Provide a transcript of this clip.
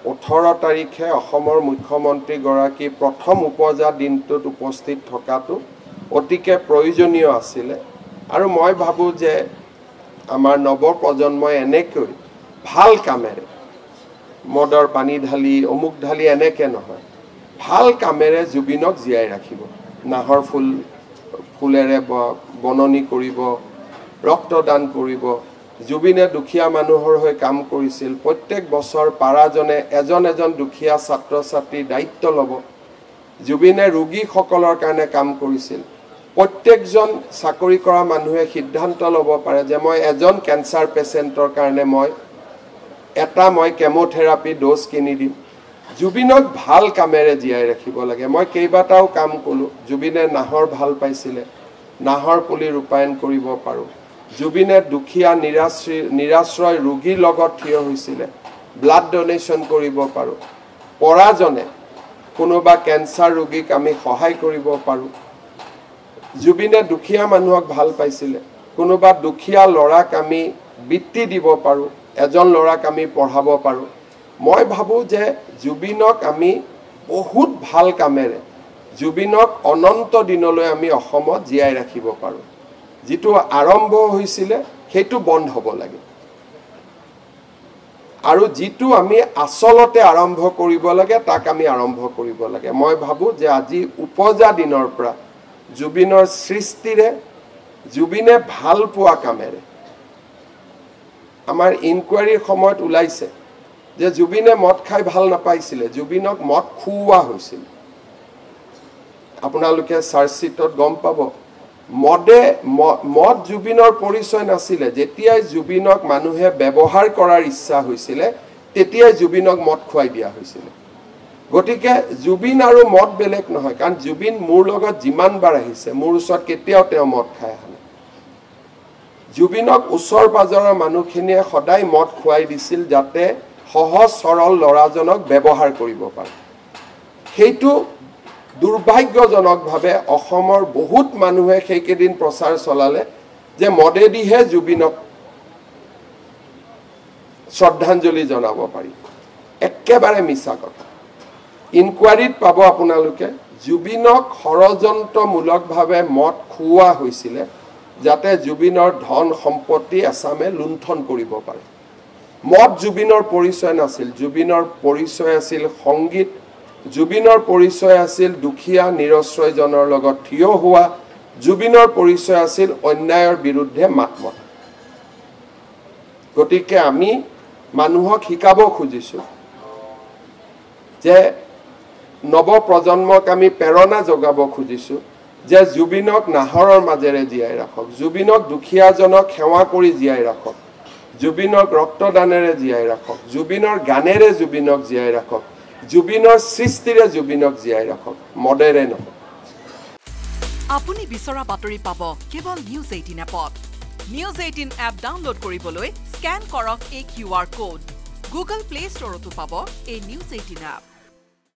18 তাৰিখে অসমৰ মুখ্যমন্ত্ৰী গৰাকী প্ৰথম উপজা দিনটোত উপস্থিত থকাটো অতিকে প্ৰয়োজনীয় আছিল আৰু মই ভাবো যে আমাৰ নৱ প্ৰজন্মই এনেকৈ ভাল কামেৰে মদৰ পানী ঢালি অমুক ঢালি এনেকে নহয় ভাল কামেৰে জুবিনক জীয়াই ৰাখিব নাহৰ ফুলেৰে বননি কৰিব ৰক্তদান কৰিব জুবিনে দুখীয়া মানুহৰ হৈ কাম কৰিছিল প্ৰত্যেক বছৰ পাৰাজনে এজন দুখীয়া ছাত্ৰ ছাত্ৰীৰ দায়িত্ব ল'ব জুবিনে ৰোগী সকলৰ কাৰণে কাম কৰিছিল প্ৰত্যেকজন চাকৰি কৰা মানুহে সিদ্ধান্ত ল'ব পাৰে যে মই এজন কেন্সাৰ পেশেন্টৰ কাৰণে মই কেমোথেৰাপি ড'জ কিনি দিম জুবিনক ভাল কামেৰে জীয়াই ৰাখিব লাগে মই কেইবাটাও কাম কলো জুবিনে নাহৰ ভাল পাইছিলে নাহৰ পুলি ৰূপায়ণ কৰিব পাৰো জুবিনে দুখীয়া নিৰাশ্ৰয় ৰোগীৰ লগত থিয় হৈছিলে ব্লাড ডোনেশ্যন কৰিব পাৰো পৰাজনে কোনোবা কেন্সাৰ ৰোগীক আমি সহায় কৰিব পাৰো জুবিনে দুখীয়া মানুহক ভাল পাইছিলে কোনোবা দুখীয়া লৰাক আমি বৃত্তি দিব পাৰো এজন লৰাক আমি পঢ়াব পাৰো মই ভাবো যে জুবিনক আমি বহুত ভাল কামেৰে জুবিনক অনন্ত দিনলৈ আমি অসমত জীয়াই ৰাখিব পাৰো যেটো আৰম্ভ হৈছিল হেতু বন্ধ হ'ব লাগে আৰু যেটো আমি আসলতে আৰম্ভ কৰিব লাগে তাক আমি আৰম্ভ কৰিব লাগে মই ভাবো যে আজি উপজা দিনৰ পৰা জুবিনৰ সৃষ্টিৰে জুবিনে ভাল পোৱা কামেৰে আমাৰ ইনকুৱাৰীৰ সময়ত ওলাইছে যে জুবিনে মদ খাই ভাল নাপাইছিলে জুবিনক মদ খুওৱা হৈছিল আপোনালোকে চাৰ্জশিটত গম পাব মদ জুবিনৰ পৰিচয় নাছিলে যেতিয়াই জুবিনক মানুহে ব্যৱহাৰ কৰাৰ ইচ্ছা হৈছিল তেতিয়াই জুবিনক মদ খুৱাই দিয়া হৈছিল গতিকে জুবিন আৰু মদ বেলেগ নহয় কাৰণ জুবিন মোৰ লগত যিমান বাৰ আহিছে মোৰ ওচৰত কেতিয়াও তেওঁ মদ খাই আহা নাই জুবিনক ওচৰ পাজৰৰ মানুহখিনিয়ে সদায় মদ খুৱাই দিছিল যাতে সহজ সৰল লৰাজনক ব্যৱহাৰ কৰিব পাৰে হেতু দুৰ্ভাগ্যজনকভাৱে অসমৰ বহুত মানুহে সেইকেদিন প্ৰচাৰ চলালে যে মদেদিহে জুবিনক শ্ৰদ্ধাঞ্জলি জনাব পাৰি একেবাৰে মিছা কথা ইনকুৱাৰীত পাব আপোনালোকে জুবিনক ষড়যন্ত্ৰমূলকভাৱে মদ খুওৱা হৈছিল যাতে জুবিনৰ ধন সম্পত্তি আসামে লুণ্ঠন কৰিব পাৰে মদ জুবিনৰ পৰিচয় নাছিল জুবিনৰ পৰিচয় আছিল সংগীত জুবিনৰ পৰিচয় আছিল দুখীয়া নিৰশ্ৰয়জনৰ লগত থিয় হোৱা জুবিনৰ পৰিচয় আছিল অন্যায়ৰ বিৰুদ্ধে মাত মতা গতিকে আমি মানুহক শিকাব খুজিছো যে নৱ প্ৰজন্মক আমি প্ৰেৰণা যোগাব খুজিছো যে জুবিনক নাহৰৰ মাজেৰে জীয়াই ৰাখক জুবিনক দুখীয়াজনক সেৱা কৰি জীয়াই ৰাখক জুবিনক ৰক্তদানেৰে জীয়াই ৰাখক জুবিনৰ গানেৰে জুবিনক জীয়াই ৰাখক জুবিনৰ সৃষ্টিৰে জুবিনক জীয়াই ৰাখক মডেৰে নহয় আপুনি বিচৰা বাতৰি পাব কেৱল নিউজ 18 এপত নিউজ 18 এপ ডাউনলোড কৰিবলৈ স্ক্যান কৰক এই QR কোড গুগল প্লে ষ্টৰতো পাব এই নিউজ 18 এপ